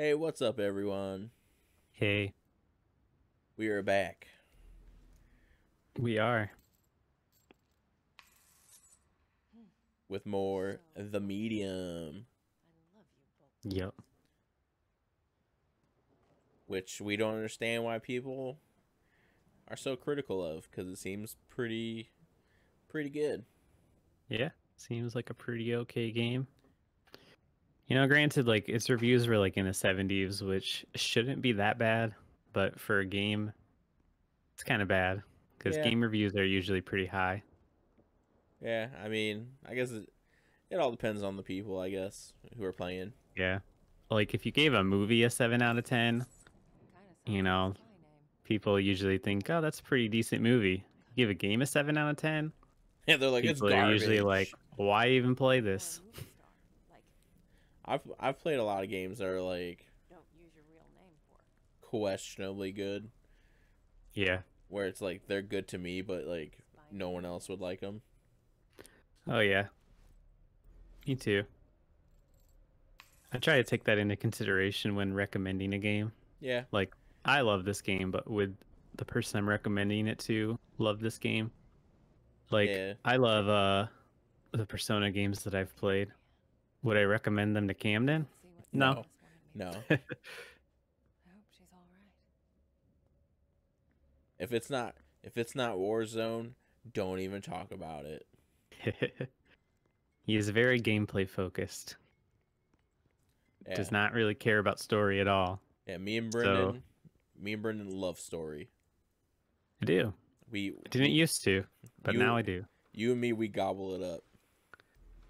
Hey, what's up, everyone? Hey, We are back we are. with more The Medium, Yep. which we don't understand why people are so critical of because it seems pretty good. Yeah. Seems like a pretty okay game. You know, granted, like its reviews were like in the 70s, which shouldn't be that bad, but for a game, it's kind of bad because Yeah, game reviews are usually pretty high. yeah. I mean, I guess it all depends on the people, I guess, who are playing. Yeah. Like if you gave a movie a 7 out of 10, you know, people usually think, "Oh, that's a pretty decent movie." You give a game a 7 out of 10, Yeah, they're like it's people are usually like, garbage. "Why even play this?" I've played a lot of games that are like questionably good, Yeah. where it's like they're good to me, but like no one else would like them. Oh yeah. Me too. I try to take that into consideration when recommending a game. Yeah, Like, I love this game, but would the person I'm recommending it to love this game? Like, yeah. I love the Persona games that I've played. Would I recommend them to Camden? No. No, no. If it's not if it's not Warzone, don't even talk about it. He is very gameplay focused. Yeah. Does not really care about story at all. Yeah, So, Me and Brendan love story. I do. We I didn't we used to, but you now I do. you and me we gobble it up.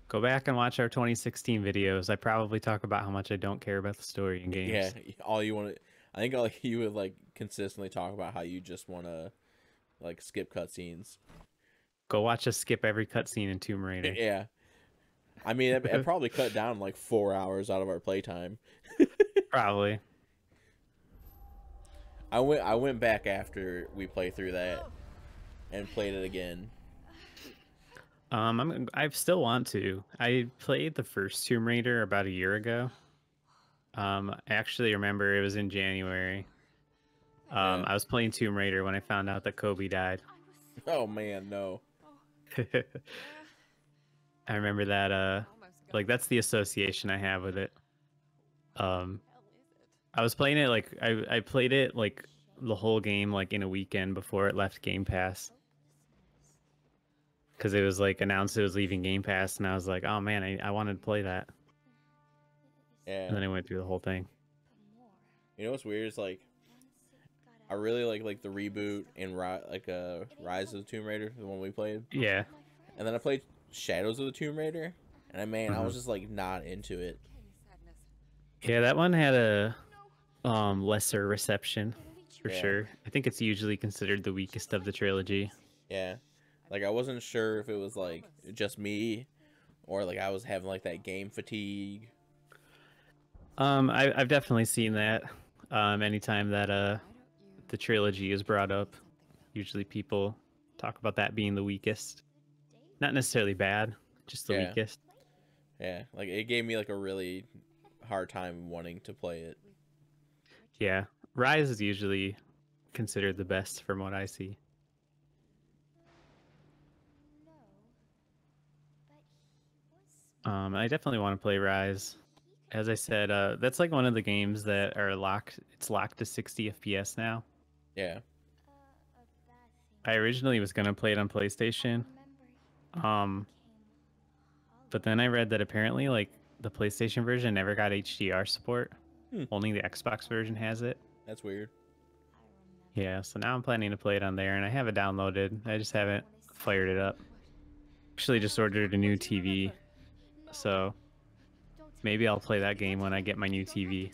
Go back and watch our 2016 videos. I probably talk about how much I don't care about the story in Yeah, games. all you want to I think all you would like consistently talk about how you just want to like skip cutscenes. Go watch us skip every cutscene in Tomb Raider. Yeah. I mean, it probably cut down like 4 hours out of our playtime. Probably. I went back after we played through that and played it again. I still want to. I played the first Tomb Raider about a year ago. I actually remember it was in January. Yeah. I was playing Tomb Raider when I found out that Kobe died. Oh man, no. I remember that. Like that's the association I have with it. Um, I was playing it like I played it like the whole game like in a weekend before it left Game Pass because it was like announced it was leaving Game Pass, and I was like, oh man, I wanted to play that, and Yeah. then I went through the whole thing. You know what's weird is like I really like the reboot in Rise of the Tomb Raider, the one we played, Yeah. and then I played Shadows of the Tomb Raider, and I hmm was just like not into it. Yeah, that one had a lesser reception for Yeah, sure. I think it's usually considered the weakest of the trilogy. yeah. Like I wasn't sure if it was like just me or like I was having like that game fatigue. I've definitely seen that. Anytime that the trilogy is brought up, usually people talk about that being the weakest. Not necessarily bad, just the Yeah, weakest. yeah. Like it gave me like a really hard time wanting to play it. Yeah, Rise is usually considered the best from what I see. I definitely want to play Rise. As I said, that's like one of the games that are locked. It's locked to 60 FPS now. Yeah, I originally was gonna play it on PlayStation, um, but then I read that apparently, like the PlayStation version never got HDR support. hmm, Only the Xbox version has it. that's weird. Yeah, so now I'm planning to play it on there, and I have it downloaded. I just haven't fired it up. Actually, just ordered a new TV, so maybe I'll play that game when I get my new TV.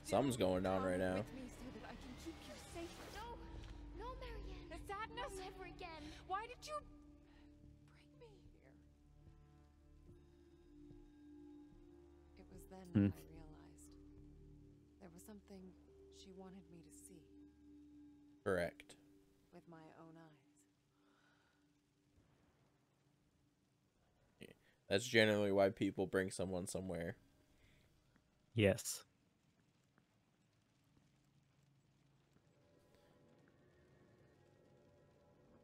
Something's going down right now. Why did you bring me here? It was then Hmm. I realized there was something she wanted me to see Correct. with my own eyes. That's generally why people bring someone somewhere. Yes.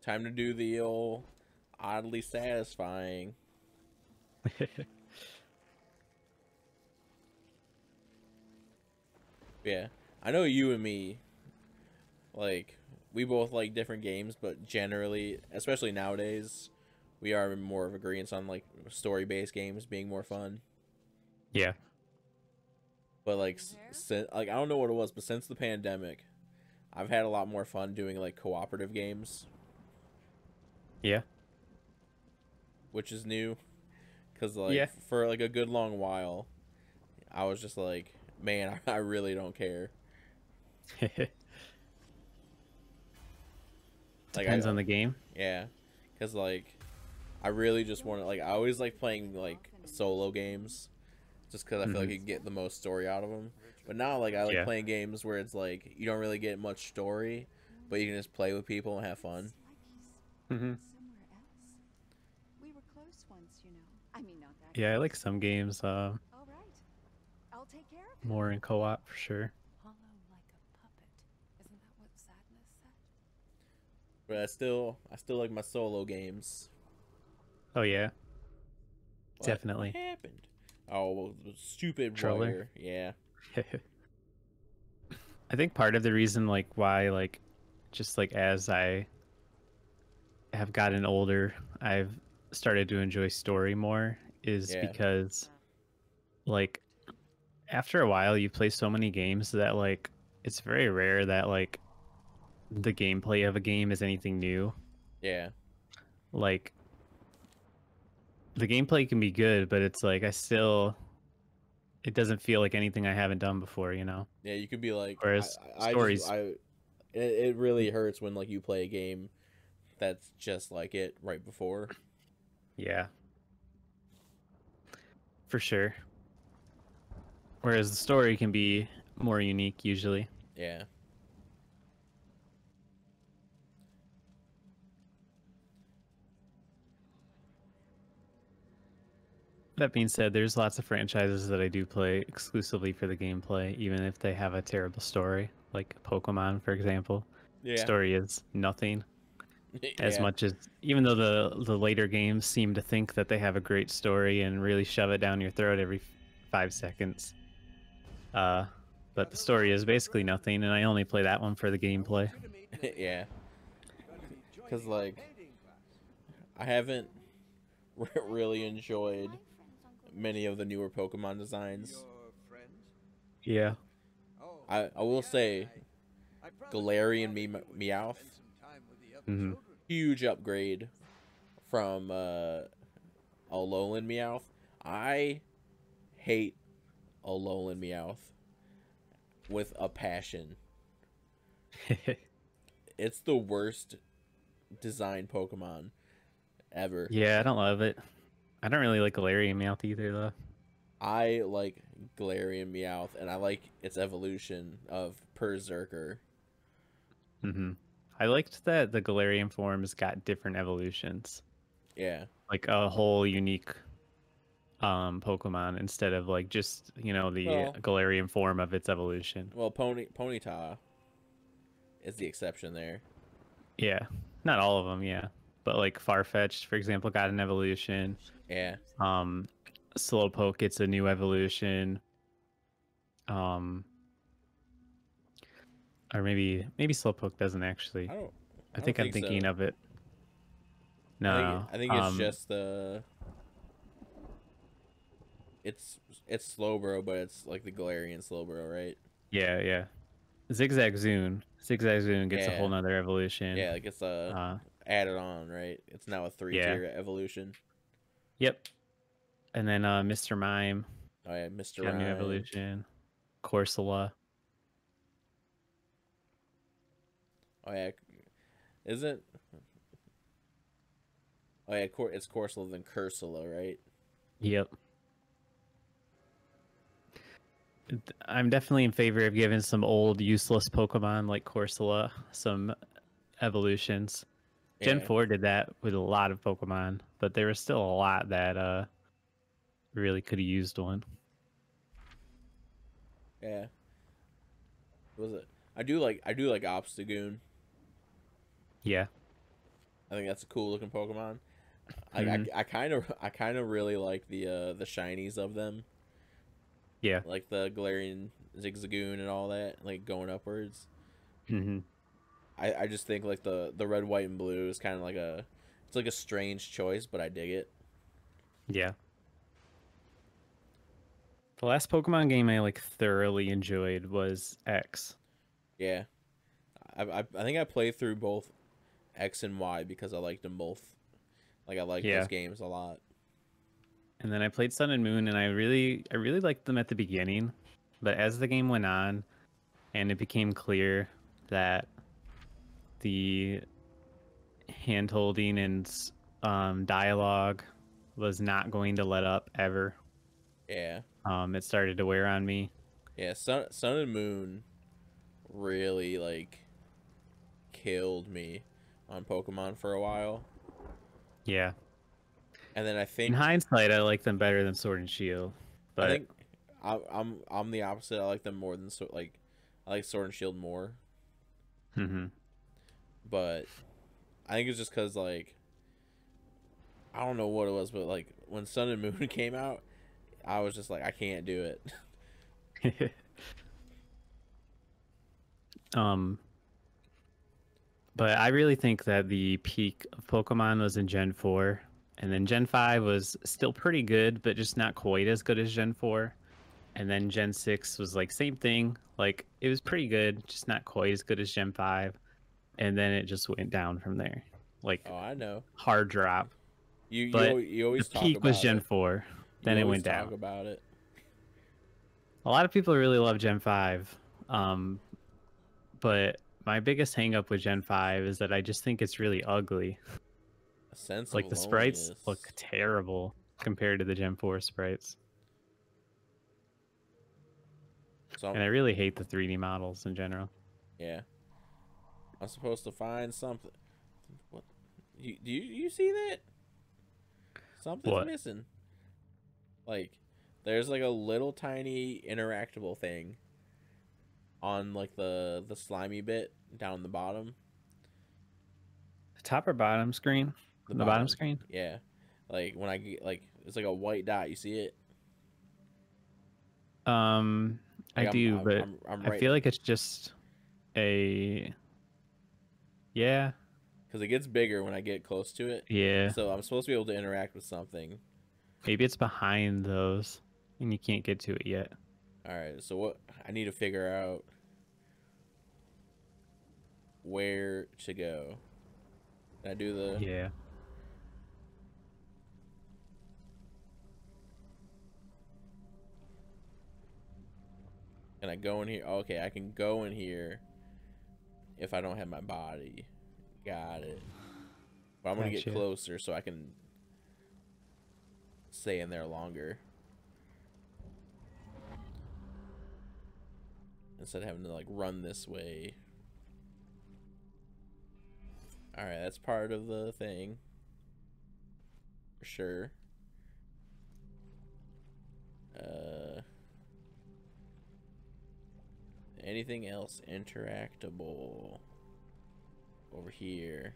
Time to do the old oddly satisfying. Yeah, I know you and me, like, we both like different games, but generally, especially nowadays, we are more of agreements on like story-based games being more fun. Yeah. But like, like I don't know what it was, but since the pandemic, I've had a lot more fun doing like cooperative games, Yeah. which is new. Cause like Yeah. for like a good long while, I was just like, man, I really don't care. Like Depends on the game. yeah, cause like I really just want to like I always like playing like solo games, just cause I feel like you can get the most story out of them. But now like I like Yeah. playing games where it's like you don't really get much story, but you can just play with people and have fun. Mm-hmm. Somewhere else. We were close once, you know. I mean, not that Yeah, I close. like some games All right. I'll take care of him. more in co-op for sure. Hollow like a puppet. Isn't that what sadness said? But I still like my solo games. Oh yeah, What? definitely. What happened? Oh, well, the stupid Troller? wire. Yeah. I think part of the reason like why like just like as I have gotten older, I've started to enjoy story more is Yeah. because like after a while you play so many games that like it's very rare that like the gameplay of a game is anything new. Yeah. Like the gameplay can be good, but it's like it doesn't feel like anything I haven't done before, you know? Yeah, you could be like, Whereas I stories, just, it really hurts when like you play a game that's just like it right before. yeah, for sure. Whereas the story can be more unique usually. Yeah. That being said, there's lots of franchises that I do play exclusively for the gameplay, even if they have a terrible story, like Pokemon, for example. Yeah. Story is nothing. As Yeah. much as even though the later games seem to think that they have a great story and really shove it down your throat every 5 seconds, but the story is basically nothing, and I only play that one for the gameplay. Yeah. Because like, I haven't really enjoyed many of the newer Pokemon designs. Yeah. I will say, Galarian Meowth, Hmm. huge upgrade from Alolan Meowth. I hate Alolan Meowth with a passion. It's the worst designed Pokemon ever. Yeah, I don't love it. I don't really like Galarian Meowth either, though. I like Galarian Meowth, and I like its evolution of Berserker. Hmm. I liked that the Galarian forms got different evolutions, Yeah. like a whole unique Pokemon instead of like just the Well- Galarian form of its evolution. Well, Ponyta is the exception there. Yeah, not all of them, yeah, but like Farfetch'd, for example, got an evolution. Yeah. Slowpoke gets a new evolution. Or maybe Slowpoke doesn't actually. I think I'm thinking so. of it. No, I think it's just the. It's Slowbro, but it's like the Galarian Slowbro, right? yeah. Zigzag Zune gets a Yeah. whole nother evolution. Yeah, like it's added on, right? It's now a 3-tier evolution. Yep. And then Mr. Mime Oh yeah, Mr. got a new Rhyme. evolution. Corsola. Oh yeah, isn't? Oh yeah, it's Corsola then Cursula, right? Yep. I'm definitely in favor of giving some old useless Pokemon like Corsola some evolutions. Gen Yeah. 4 did that with a lot of Pokemon, but there was still a lot that really could have used one. Yeah. Was it? I do like Obstagoon. Yeah. I think that's a cool looking Pokemon. Mhm. I kind of really like the shinies of them, Yeah. like the Galarian Zigzagoon and all that, like going upwards. Hmm. I just think like the red, white, and blue is kind of like it's like a strange choice, but I dig it. Yeah. The last Pokemon game I like thoroughly enjoyed was X. Yeah, I think I played through both X and Y because I liked them both. Like I like those Yeah. games a lot. And then I played Sun and Moon, and I really liked them at the beginning, but as the game went on, and it became clear that the hand holding and dialogue was not going to let up ever. Yeah, It started to wear on me. yeah. Sun and Moon really like killed me on Pokemon for a while, Yeah. and then I In think hindsight, I like them better than Sword and Shield, I but think I'm the opposite. I like them more than I like Sword and Shield more, mhm. but I think it's just because like I don't know what it was, but like when Sun and Moon came out, I was just like I can't do it. um, but I really think that the peak of Pokemon was in Gen 4, and then Gen 5 was still pretty good, but just not quite as good as Gen 4. And then Gen 6 was like same thing, like it was pretty good, just not quite as good as Gen 5. And then it just went down from there, like Oh, I know. hard drop. You But you the always talk peak was about Gen it. 4, You then it always went talk down. about it. A lot of people really love Gen 5. Um, but my biggest hang up with Gen 5 is that I just think it's really ugly. A sense of Like the sprites look loneliness. terrible compared to the Gen 4 sprites. So And I really hate the 3D models in general. yeah, I'm supposed to find something. What? Do you see that? Something's What? missing. Like, there's like a little tiny interactable thing on like the slimy bit down the bottom. The top or bottom screen? The The bottom bottom. screen? Yeah. Like when I get like it's like a white dot. You see it? Um, I Like do, but I'm I right feel like it's just a yeah, because it gets bigger when I get close to it. yeah. So I'm supposed to be able to interact with something. Maybe it's behind those and you can't get to it yet. All right. So what I need to figure out where to go. Can I do the? Yeah. Can I go in here? Okay, I can go in here if I don't have my body. Got it. But I'm gonna get Gotcha. closer so I can stay in there longer instead of having to like run this way. All right, that's part of the thing for sure. Anything else interactable over here?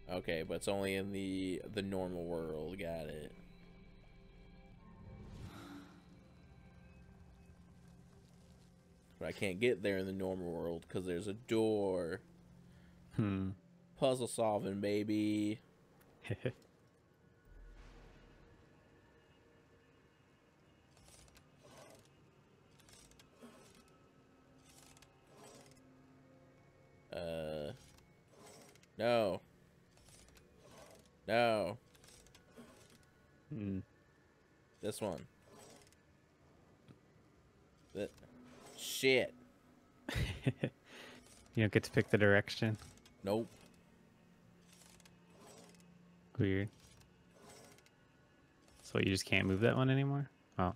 Okay, but it's only in the normal world. Got it. But I can't get there in the normal world because there's a door. Hmm. Puzzle solving, baby. No. No. Hmm. This one. That. Shit. You don't get to pick the direction. Nope. Weird. So you just can't move that one anymore? Oh.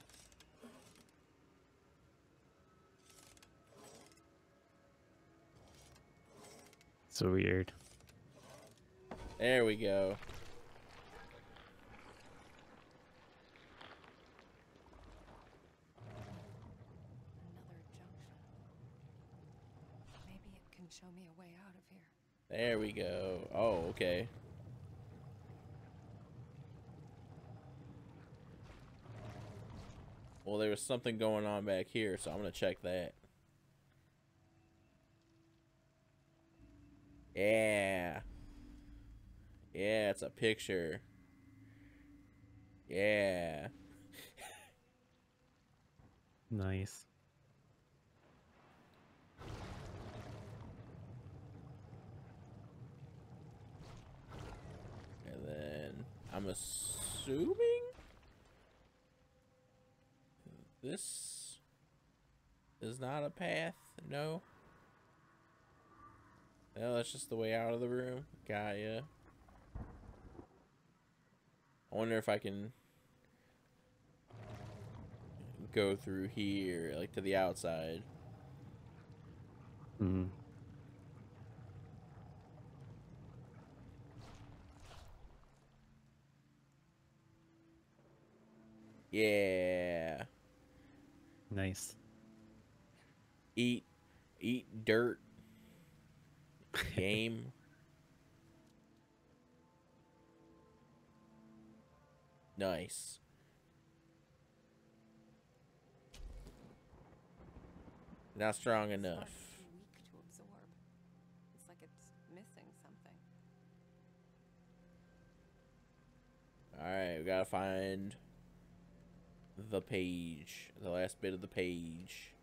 So weird. There we go. show me a way out of here. There we go. Oh, okay. Well, there was something going on back here, so I'm gonna check that. Yeah. Yeah, it's a picture. Yeah. Nice. And then I'm assuming this is not a path. No. No, that's just the way out of the room. Got ya. I wonder if I can go through here, like to the outside. Mm. Yeah. Nice. Eat dirt. Game. Nice. Not strong enough. Too weak to absorb. It's like it's missing something. Alright, we gotta find the page. The last bit of the page.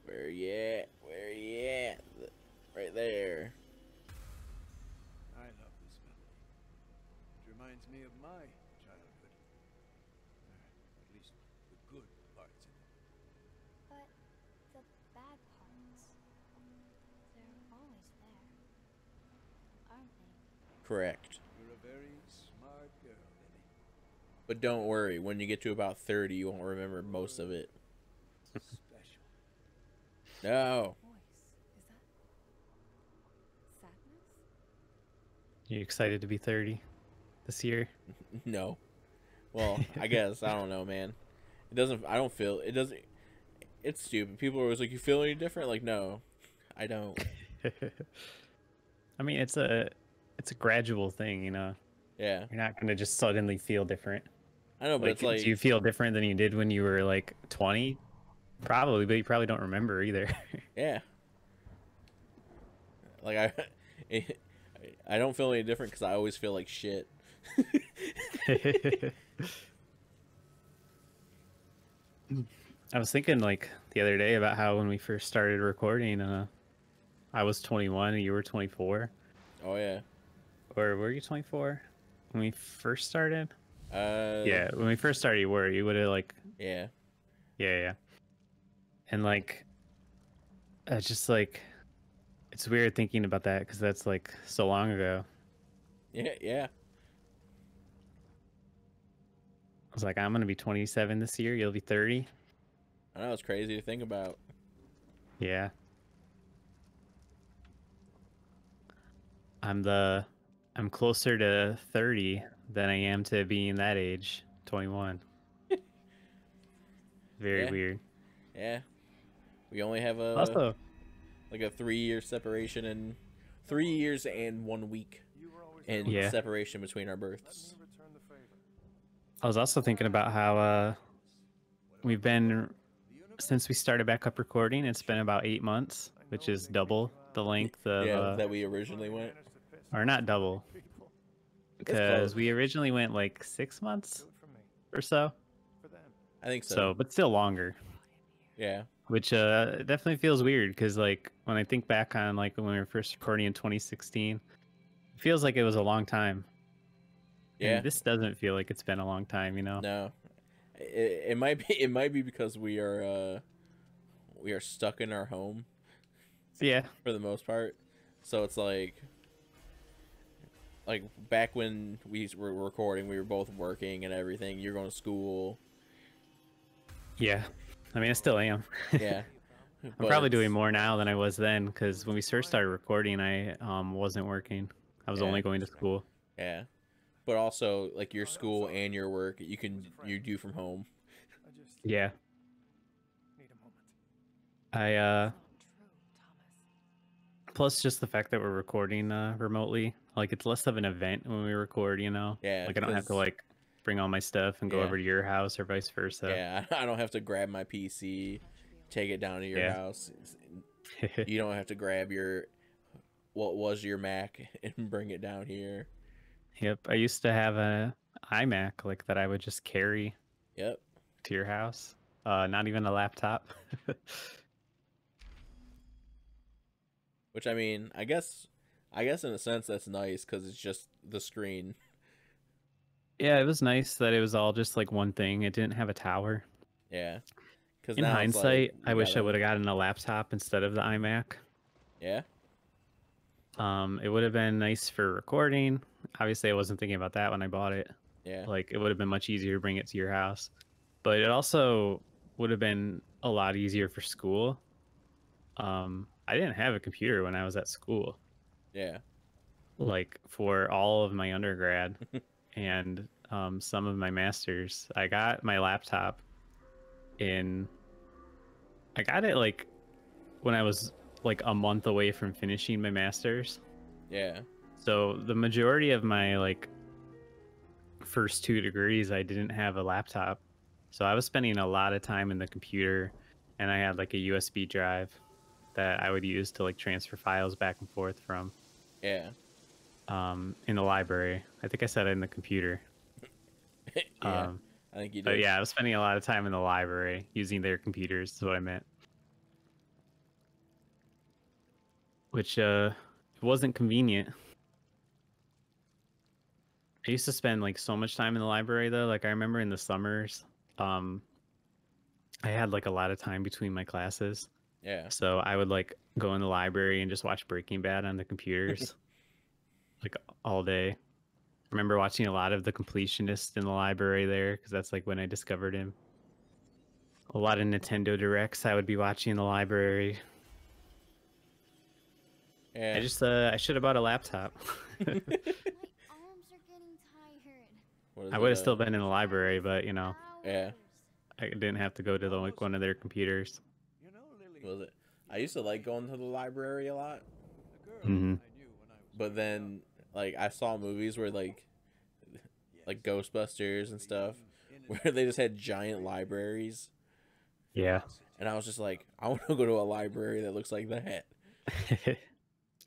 Where you at? Where you at? Right there. I love this melody. It reminds me of my childhood. At least the good parts of it. But the bad parts, they're always there, aren't they? Correct. You're a very smart girl, Lily. But don't worry, when you get to about 30, you won't remember most of it. Special. No. Voice. Is that sadness? You excited to be 30 this year? No. Well, I guess. I don't know, man. It doesn't, I don't feel, it doesn't, it's stupid. People are always like, you feel any different? Like, no, I don't. I mean, it's a gradual thing, you know. Yeah. You're not gonna just suddenly feel different. I know, but Like, it's like, do you feel different than you did when you were like 20? Probably, but you probably don't remember either. yeah. Like, I don't feel any different because I always feel like shit. I was thinking like the other day about how when we first started recording, I was 21 and you were 24. Oh, yeah. Or were you 24 when we first started? Yeah. Yeah, when we first started, you would have like, Yeah. yeah. And like, it's just like, it's weird thinking about that because that's like so long ago. Yeah. I was like, I'm gonna be 27 this year. You'll be 30. I know, it's crazy to think about. Yeah. I'm closer to 30 than I am to being that age, 21. Very Yeah. weird. Yeah. We only have Also, like a 3-year separation and 3 years and 1 week in Yeah. separation between our births. I was also thinking about how we've been, since we started back up recording, it's been about 8 months, which is double the length of, Yeah, that we originally went. or not double, close. because we originally went like 6 months or so. I think so. So, but still longer. Yeah. Which definitely feels weird because like when I think back on like when we were first recording in 2016, it feels like it was a long time. Yeah. And this doesn't feel like it's been a long time, you know. No. It might be because we are stuck in our home Yeah. for the most part. So it's like back when we were recording, we were both working and everything. You're going to school. Yeah. I mean, I still am. Yeah. I'm But probably doing more now than I was then because when we first started recording, I wasn't working. I was Yeah. only going to school. Yeah. But also like your school and your work, you do from home. Yeah. I True, Thomas. plus just the fact that we're recording remotely, like it's less of an event when we record, you know? Yeah, Like I don't have to 'cause- like bring all my stuff and go Yeah. over to your house or vice versa. Yeah, I don't have to grab my PC, take it down to your Yeah. house. You don't have to grab your what was your Mac and bring it down here. Yep. I used to have a iMac like that I would just carry Yep. to your house. Not even a laptop. Which I mean, I guess in a sense that's nice because it's just the screen. Yeah, it was nice that it was all just like one thing. It didn't have a tower. Yeah. Because In hindsight, I wish I would have gotten a laptop instead of the iMac. Yeah. It would have been nice for recording. Obviously, I wasn't thinking about that when I bought it. Yeah. Like, it would have been much easier to bring it to your house. But it also would have been a lot easier for school. I didn't have a computer when I was at school. Yeah. Like, for all of my undergrad and some of my masters, I got my laptop I got it, like, when I was, like, a month away from finishing my masters. Yeah. So the majority of my like first 2 degrees, I didn't have a laptop. So I was spending a lot of time in the computer, and I had like a USB drive that I would use to like transfer files back and forth from Yeah. in the library. I think I said it in the computer. Yeah. I think you did. But yeah, I was spending a lot of time in the library using their computers, is what I meant. Which it wasn't convenient. I used to spend like so much time in the library though. Like I remember in the summers, I had like a lot of time between my classes. Yeah. So I would like go in the library and just watch Breaking Bad on the computers like all day. I remember watching a lot of The Completionist in the library there because that's like when I discovered him. A lot of Nintendo Directs I would be watching in the library. Yeah. I should have bought a laptop. My arms are getting tired. What is I it, would have still been in the library, but you know, Yeah. I didn't have to go to like one of their computers. You know, Lily, What was it? I used to like going to the library a lot, the girl Mhm. I knew when I was but then like I saw movies where like Ghostbusters and stuff where they just had giant libraries, Yeah. and I was just like, I want to go to a library that looks like that.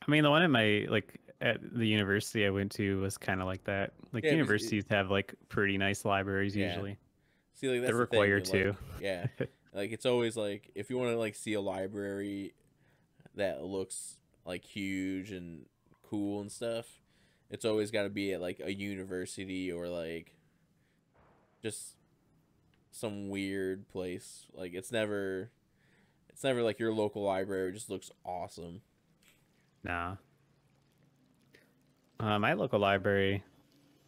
I mean, the one at my like at the university I went to was kind of like that. Like Yeah, because universities have like pretty nice libraries Yeah. usually. See, like that's They're the thing, required like, to. Yeah, like it's always like if you want to like see a library that looks like huge and cool and stuff, it's always got to be at like a university or like just some weird place. Like it's never like your local library just looks awesome. Nah. My local library,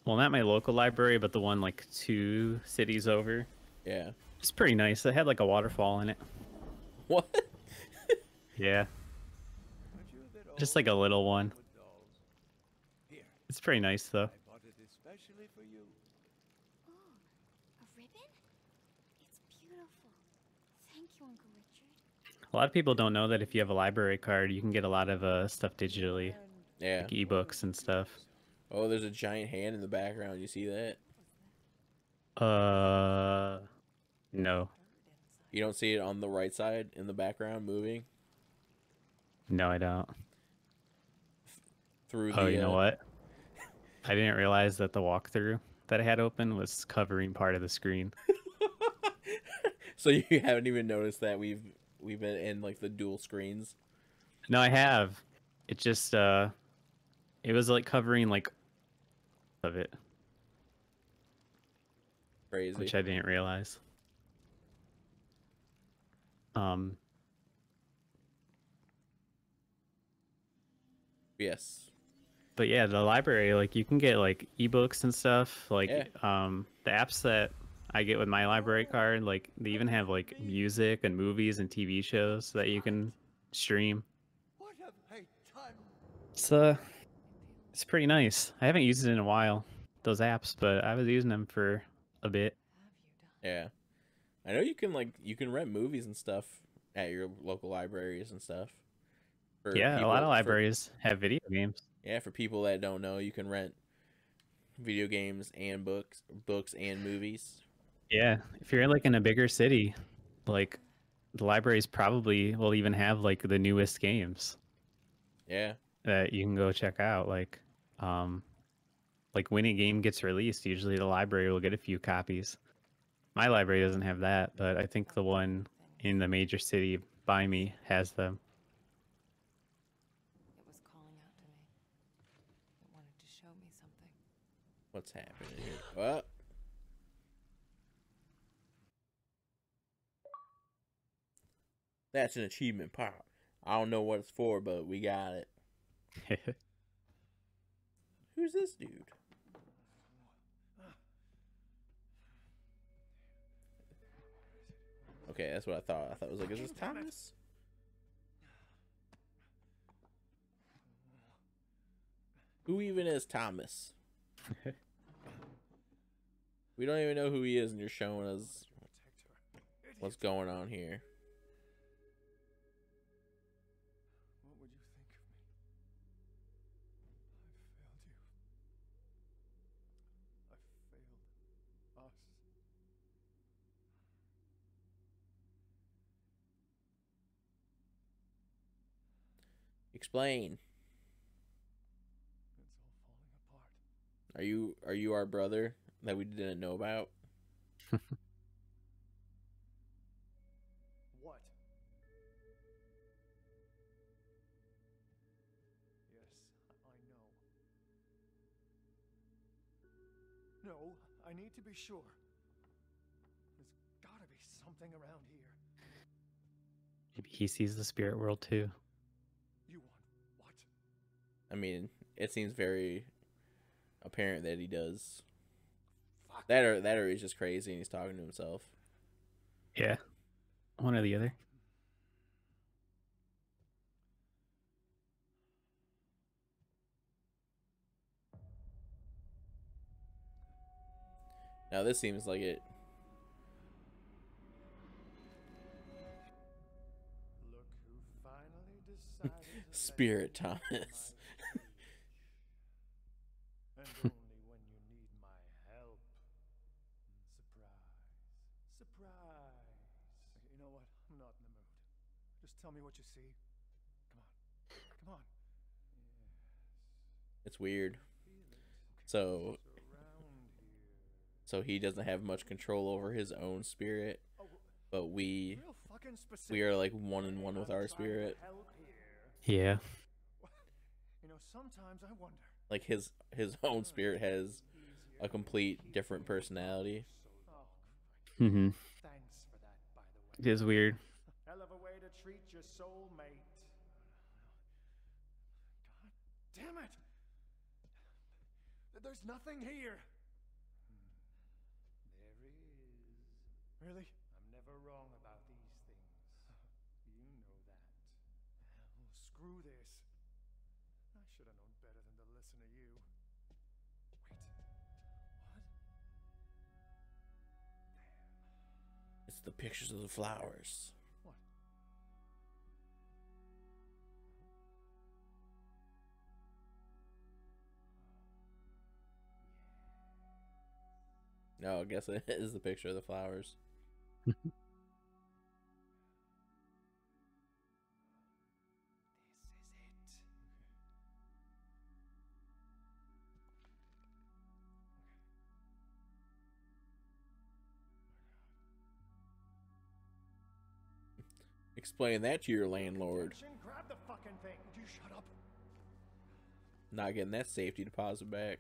well, not my local library, but the one like 2 cities over. Yeah. It's pretty nice. It had like a waterfall in it. What? Yeah, Aren't you a bit just like a old little one. with dolls? Here, It's pretty nice though. I bought it especially for you. Ooh, a ribbon? It's beautiful. Thank you, Uncle Richard. A lot of people don't know that if you have a library card, you can get a lot of stuff digitally, Yeah. like ebooks and stuff. Oh, there's a giant hand in the background. You see that? No. You don't see it on the right side in the background moving No, I don't. through the. Oh, you know what? I didn't realize that the walkthrough that I had open was covering part of the screen. So you haven't even noticed that we've been in like the dual screens. No, I have. It just it was like covering like of it, Crazy. which I didn't realize. Yes. But yeah, the library, like you can get like ebooks and stuff. Like Yeah. the apps that I get with my library card, like they even have like music and movies and TV shows that you can stream. What have I done? It's pretty nice. I haven't used it in a while, those apps, but I was using them for a bit. Yeah. I know you can rent movies and stuff at your local libraries and stuff. For Yeah, a lot of for libraries have video games. yeah, for people that don't know, you can rent video games and books and movies. Yeah, if you're like in a bigger city, like the libraries probably will even have like the newest games Yeah, that you can go check out. Like when a game gets released, usually the library will get a few copies. My library doesn't have that, but I think the one in the major city by me has them. It was calling out to me. It wanted to show me something. what's happening here? Well, that's an achievement pop. I don't know what it's for, but we got it. Who's this dude? Okay, that's what I thought. I thought it was like, is this Thomas? Who even is Thomas? We don't even know who he is, and you're showing us what's going on here. What would you think of me? I failed you. I failed us. Explain. It's all falling apart. Are you our brother that we didn't know about? What? Yes, I know. No, I need to be sure. There's gotta be something around here. Maybe he sees the spirit world too. You want what? I mean, it seems very apparent that he does. Fuck. That or he's just crazy and he's talking to himself. Yeah, one or the other. Now this seems like it. Look who finally decided to Spirit let me Thomas. and only when you need my help. Surprise. You know what? I'm not in the mood. Just tell me what you see. Come on. Come on. Yes. It's weird. Feel it. So It's around here. so he doesn't have much control over his own spirit, Oh, but we real fucking specific. we are like one and one with our I'm trying to spirit. help here. Yeah. You know, sometimes I wonder. Like his own spirit has a complete different personality. Oh, Mm-hmm. thanks for that, by the It way. is weird. Hell of a way to treat your soulmate. God damn it! There's nothing here. There is. Really? I'm never wrong about these things. You know that. Well, screw this. I should have known better than to listen to you. Wait. What? It's the pictures of the flowers. What? No, I guess it is the picture of the flowers. This is it. Explain that to your landlord. Attention, grab the fucking thing. Would you shut up? Not getting that safety deposit back.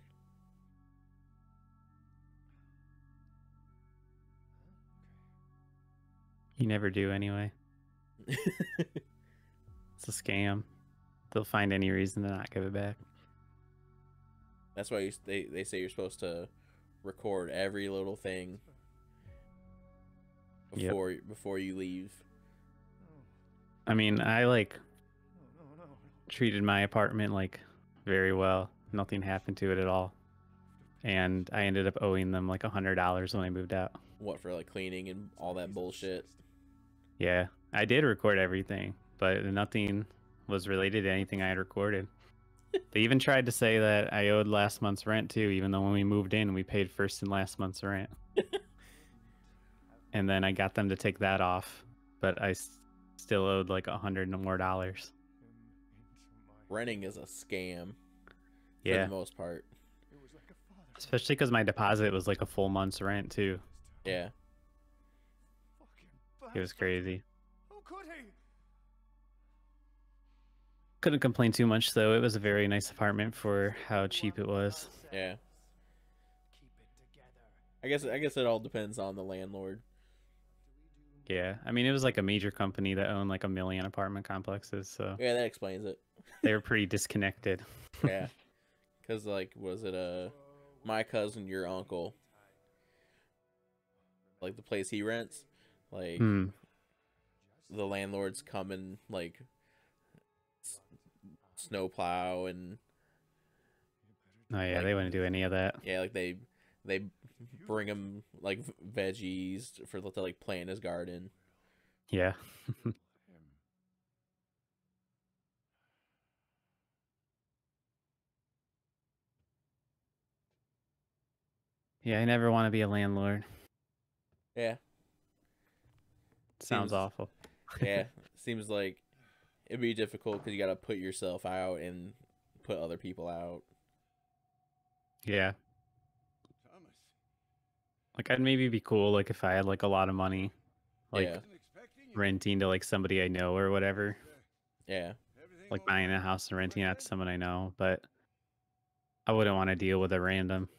You never do anyway. It's a scam. They'll find any reason to not give it back. That's why they say you're supposed to record every little thing Yep. before you leave. I mean, I like No. treated my apartment like very well. Nothing happened to it at all. And I ended up owing them like $100 when I moved out. What, for like cleaning and all that bullshit? Yeah, I did record everything, but nothing was related to anything I had recorded. They even tried to say that I owed last month's rent too, even though when we moved in, we paid first and last month's rent. And then I got them to take that off, but I still owed like $100 more. Renting is a scam. For Yeah, the most part. especially because my deposit was like a full month's rent too. Yeah. It was crazy. How could he? Couldn't complain too much though. It was a very nice apartment for how cheap it was. Yeah. Keep it together. I guess it all depends on the landlord. Yeah, I mean it was like a major company that owned like 1 million apartment complexes, so Yeah, that explains it. they were pretty disconnected. Yeah. Cause like, was it my cousin, your uncle, like the place he rents, like the landlords come and like snowplow and Oh yeah, like, they wouldn't do any of that. yeah, like they bring him like veggies to like plant his garden. Yeah. Yeah, I never want to be a landlord. Yeah. Sounds Seems- awful. Yeah. Seems like it'd be difficult because you got to put yourself out and put other people out. Yeah. Like I'd maybe be cool like if I had like a lot of money, like Yeah. renting to like somebody I know or whatever, Yeah. like buying a house and renting out to someone I know, but I wouldn't want to deal with a random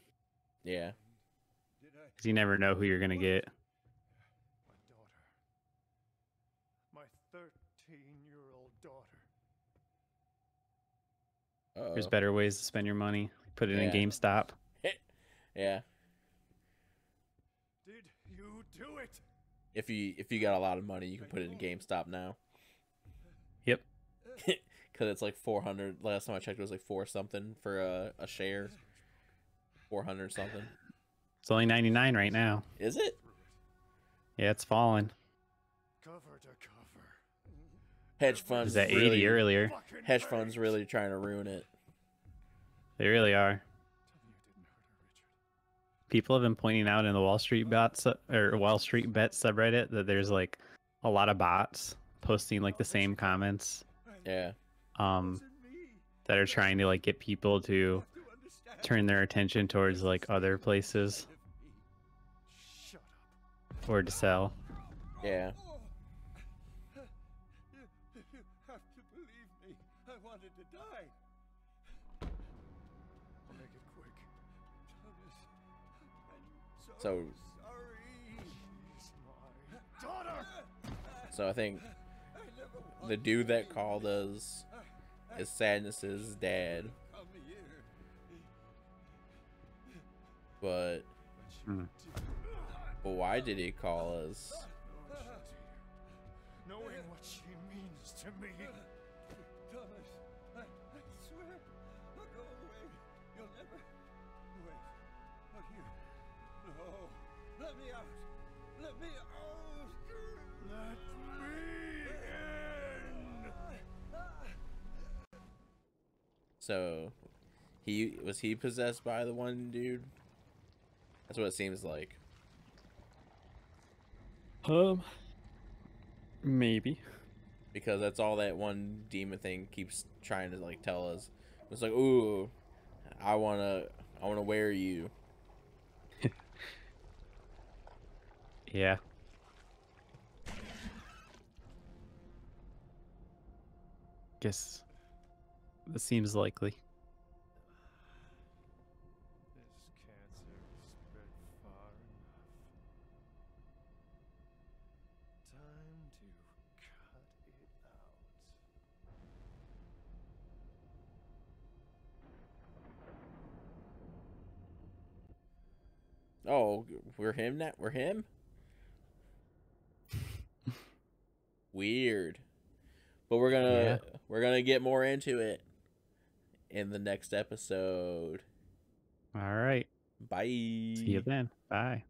Yeah. because you never know who you're gonna get. My daughter. My 13-year-old daughter. There's Uh-oh. better ways to spend your money. Put it in Yeah. GameStop. Yeah. Did you do it? If you got a lot of money, you can put it in GameStop now. Yep. Because it's like 400. Last time I checked, it was like 4 something for a share. 400 something. It's only 99 right now. Is it? Yeah, it's fallen. Cover to cover. Hedge It funds was at 80 really, earlier. Fucking hedge right. funds really trying to ruin it. They really are. Tell me you didn't hurt her, Richard. People have been pointing out in the Wall Street Wall Street Bet subreddit that there's like a lot of bots posting like the same comments Yeah. that are trying to like get people to turn their attention towards like other places Shut up. or to sell. Yeah. You have to believe me. I wanted to die. I'll make it quick. Thomas, I'm So sorry. She's my daughter. so I think the dude that called us is Sadness's dad, Come here. but Hmm. why did he call us? Knowing what she means to me. Thomas, I swear, I'll go away. You'll never. Wait. Oh, you. No. Let me out. Let me out. Let me in. So was he possessed by the one dude? That's what it seems like. Maybe. Because that's all that one demon thing keeps trying to like tell us. It's like, ooh, I wanna wear you. Yeah. Guess that seems likely. This cancer has spread far enough. Time to cut it out. Oh, we're him now? We're him? Weird. But we're gonna get more into it in the next episode. All right. Bye. See you then. Bye.